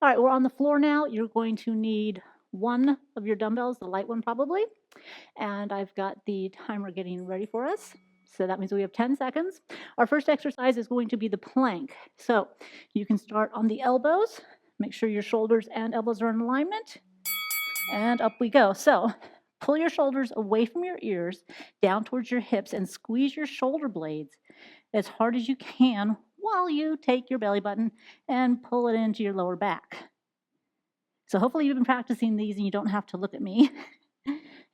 All right, we're on the floor now. You're going to need one of your dumbbells, the light one probably. And I've got the timer getting ready for us. So that means we have 10 seconds. Our first exercise is going to be the plank. So you can start on the elbows. Make sure your shoulders and elbows are in alignment. And up we go. So pull your shoulders away from your ears, down towards your hips, and squeeze your shoulder blades as hard as you can while you take your belly button and pull it into your lower back. So hopefully you've been practicing these and you don't have to look at me.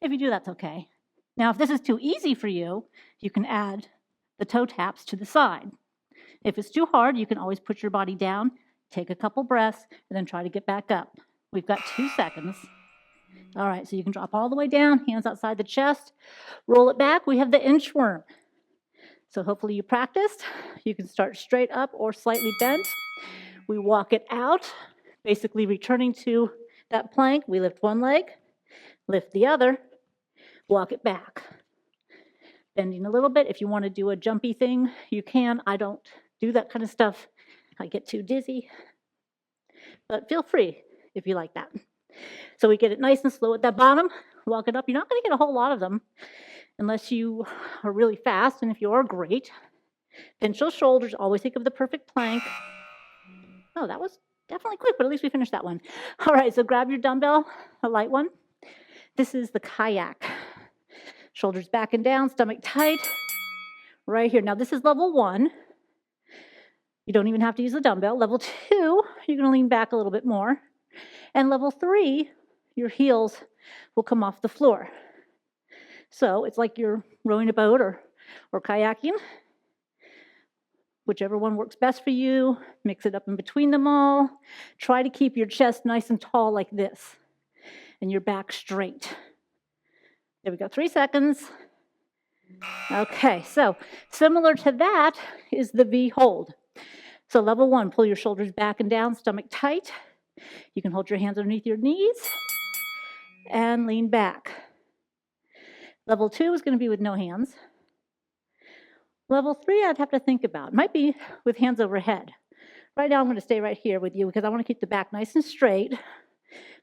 If you do, that's okay. Now, if this is too easy for you, you can add the toe taps to the side. If it's too hard, you can always put your body down, take a couple breaths, and then try to get back up. We've got 2 seconds. All right, so you can drop all the way down, hands outside the chest, roll it back. We have the inchworm. So hopefully you practiced. You can start straight up or slightly bent. We walk it out, basically returning to that plank. We lift one leg, lift the other, walk it back. Bending a little bit. If you want to do a jumpy thing, you can. I don't do that kind of stuff. I get too dizzy. But feel free if you like that. So we get it nice and slow at that bottom, walk it up. You're not going to get a whole lot of them unless you are really fast, and if you are, great. Pinch those shoulders, always think of the perfect plank. Oh, that was definitely quick, but at least we finished that one. All right, so grab your dumbbell, a light one. This is the kayak. Shoulders back and down, stomach tight, right here. Now this is level 1. You don't even have to use the dumbbell. Level 2, you're going to lean back a little bit more. And level 3, your heels will come off the floor. So it's like you're rowing a boat or kayaking. Whichever one works best for you, mix it up in between them all. Try to keep your chest nice and tall like this and your back straight. There we go, 3 seconds. Okay, so similar to that is the V hold. So level 1, pull your shoulders back and down, stomach tight. You can hold your hands underneath your knees and lean back. Level 2 is going to be with no hands. Level 3, I'd have to think about. Might be with hands overhead. Right now, I'm going to stay right here with you because I want to keep the back nice and straight.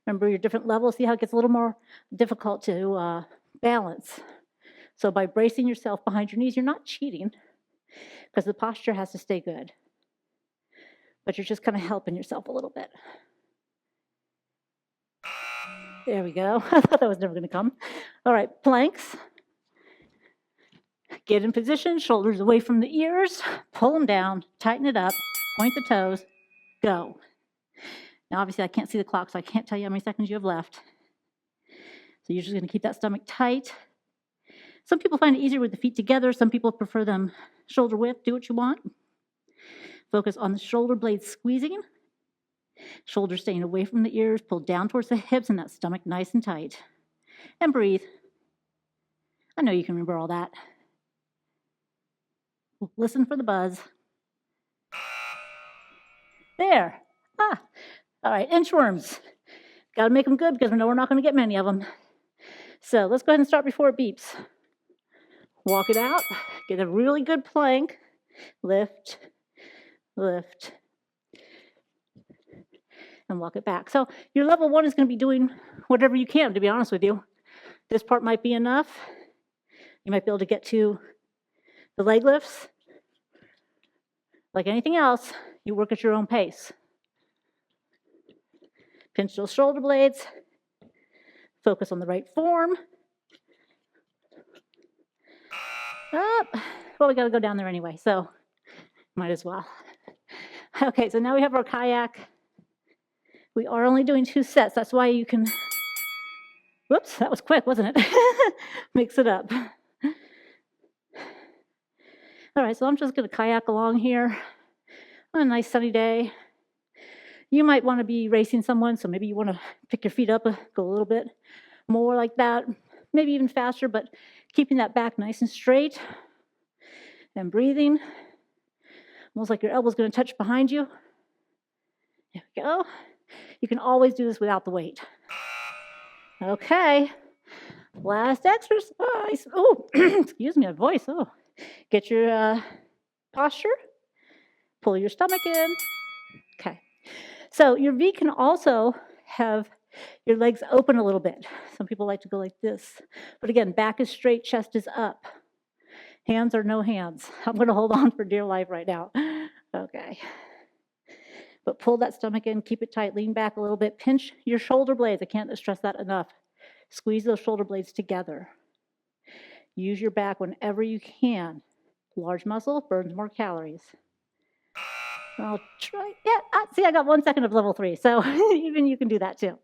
Remember your different levels. See how it gets a little more difficult to balance. So by bracing yourself behind your knees, you're not cheating because the posture has to stay good. But you're just kind of helping yourself a little bit. There we go. I thought that was never going to come. All right, planks. Get in position, shoulders away from the ears, pull them down, tighten it up, point the toes, go. Now, obviously, I can't see the clock, so I can't tell you how many seconds you have left. So you're just going to keep that stomach tight. Some people find it easier with the feet together. Some people prefer them shoulder width. Do what you want. Focus on the shoulder blades squeezing. Shoulders staying away from the ears, pull down towards the hips, and that stomach nice and tight. And breathe. I know you can remember all that. Listen for the buzz. There. All right, inchworms. Got to make them good because we know we're not going to get many of them. So let's go ahead and start before it beeps. Walk it out. Get a really good plank. Lift, lift, and walk it back. So your level 1 is going to be doing whatever you can, to be honest with you. This part might be enough. You might be able to get to the leg lifts. Like anything else, you work at your own pace. Pinch those shoulder blades. Focus on the right form. Up. Well, we got to go down there anyway, so might as well. Okay, so now we have our kayak. We are only doing 2 sets. That's why you can, whoops, that was quick, wasn't it? Mix it up. All right, so I'm just going to kayak along here on a nice sunny day. You might want to be racing someone, so maybe you want to pick your feet up, go a little bit more like that, maybe even faster, but keeping that back nice and straight and breathing. Almost like your elbow's going to touch behind you. There we go. You can always do this without the weight. Okay, last exercise. Oh, excuse me, my voice. Oh, get your posture. Pull your stomach in. Okay. So your V can also have your legs open a little bit. Some people like to go like this. But again, back is straight, chest is up. Hands or no hands. I'm going to hold on for dear life right now. Okay. But pull that stomach in, keep it tight, lean back a little bit, pinch your shoulder blades. I can't stress that enough. Squeeze those shoulder blades together. Use your back whenever you can. Large muscle burns more calories. I'll try. Yeah, see, I got 1 second of level 3, so even you can do that too.